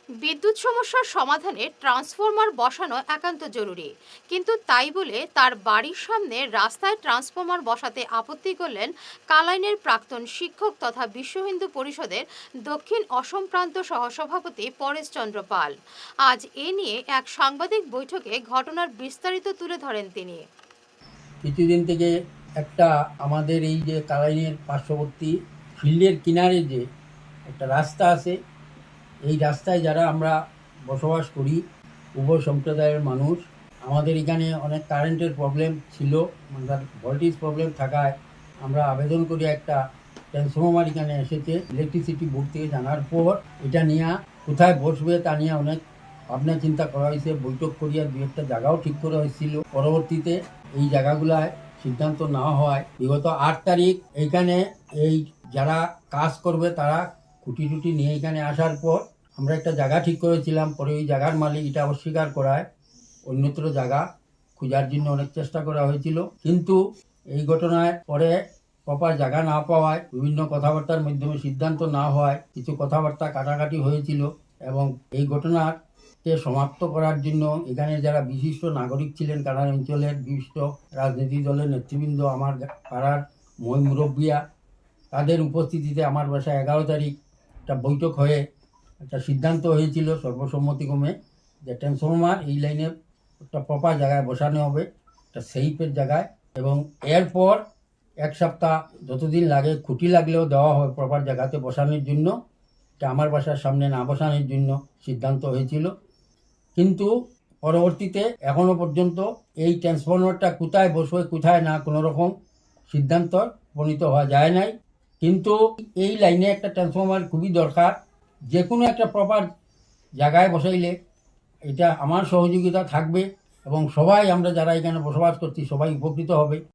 বিদ্যুৎ সমস্যার সমাধানে ট্রান্সফরমার বসানো একান্ত জরুরি, কিন্তু তাই বলে তার বাড়ির সামনে রাস্তায় ট্রান্সফরমার বসাতে আপত্তি করলেন কালাইনের প্রাক্তন শিক্ষক তথা বিশ্ব হিন্দু পরিষদের দক্ষিণ অসম প্রান্ত সহসভাপতি পরেশ চন্দ্র পাল। আজ এ নিয়ে এক সাংবাদিক বৈঠকে ঘটনার বিস্তারিত তুলে ধরেন তিনি। কিছুদিন থেকে একটা আমাদের এই যে কালাইনের পার্শ্ববর্তী ফিল্ডের কিনারে যে একটা রাস্তা আছে, এই রাস্তায় যারা আমরা বসবাস করি উভয় সম্প্রদায়ের মানুষ, আমাদের এখানে অনেক কারেন্টের প্রবলেম ছিল, মানে ভোল্টেজ প্রবলেম থাকায় আমরা আবেদন করি একটা ট্রান্সফরমার এখানে এসেছে। ইলেকট্রিসিটি বোর্ড থেকে জানার পর এটা নিয়ে কোথায় বসবে তা নিয়ে অনেক ভাবনা চিন্তা করা হয়েছে, বৈঠক করিয়া দু একটা জায়গাও ঠিক করা হয়েছিল। পরবর্তীতে এই জায়গাগুলায় সিদ্ধান্ত নেওয়া হয় বিগত 8 তারিখ। এইখানে এই যারা কাজ করবে তারা খুঁটি টুটি নিয়ে এখানে আসার পর আমরা একটা জায়গা ঠিক করেছিলাম। পরে ওই জায়গার মালিক এটা অস্বীকার করায় অন্যত্র জায়গা খোঁজার জন্য অনেক চেষ্টা করা হয়েছিল, কিন্তু এই ঘটনায় পরে প্রপার জায়গা না পাওয়ায়, বিভিন্ন কথাবার্তার মাধ্যমে সিদ্ধান্ত না হওয়ায় কিছু কথাবার্তা কাটাকাটি হয়েছিল। এবং এই ঘটনাকে সমাপ্ত করার জন্য এখানে যারা বিশিষ্ট নাগরিক ছিলেন, কানাড় অঞ্চলের বিশিষ্ট রাজনৈতিক দলের নেতৃবৃন্দ, আমার পাড়ার মই মুরব্বিয়া, তাদের উপস্থিতিতে আমার বাসায় 11 তারিখ একটা বৈঠক হয়ে একটা সিদ্ধান্ত হয়েছিল সর্বসম্মতিক্রমে যে ট্রান্সফরমার এই লাইনে একটা প্রপার জায়গায় বসানো হবে, একটা সেইফের জায়গায়। এবং এরপর 1 সপ্তাহ যতদিন লাগে, খুঁটি লাগলেও দেওয়া হবে প্রপার জায়গাতে বসানোর জন্য। এটা আমার বাসার সামনে না বসানোর জন্য সিদ্ধান্ত হয়েছিল, কিন্তু পরবর্তীতে এখনো পর্যন্ত এই ট্রান্সফরমারটা কোথায় বসবে কোথায় না কোনো রকম সিদ্ধান্ত উপনীত হওয়া যায় নাই। কিন্তু এই লাইনে একটা ট্রান্সফরমার খুবই দরকার, যে কোনো একটা প্রপার জায়গায় বসাইলে এটা আমার সহযোগিতা থাকবে এবং সবাই, আমরা যারা এখানে বসবাস করছি সবাই উপকৃত হবে।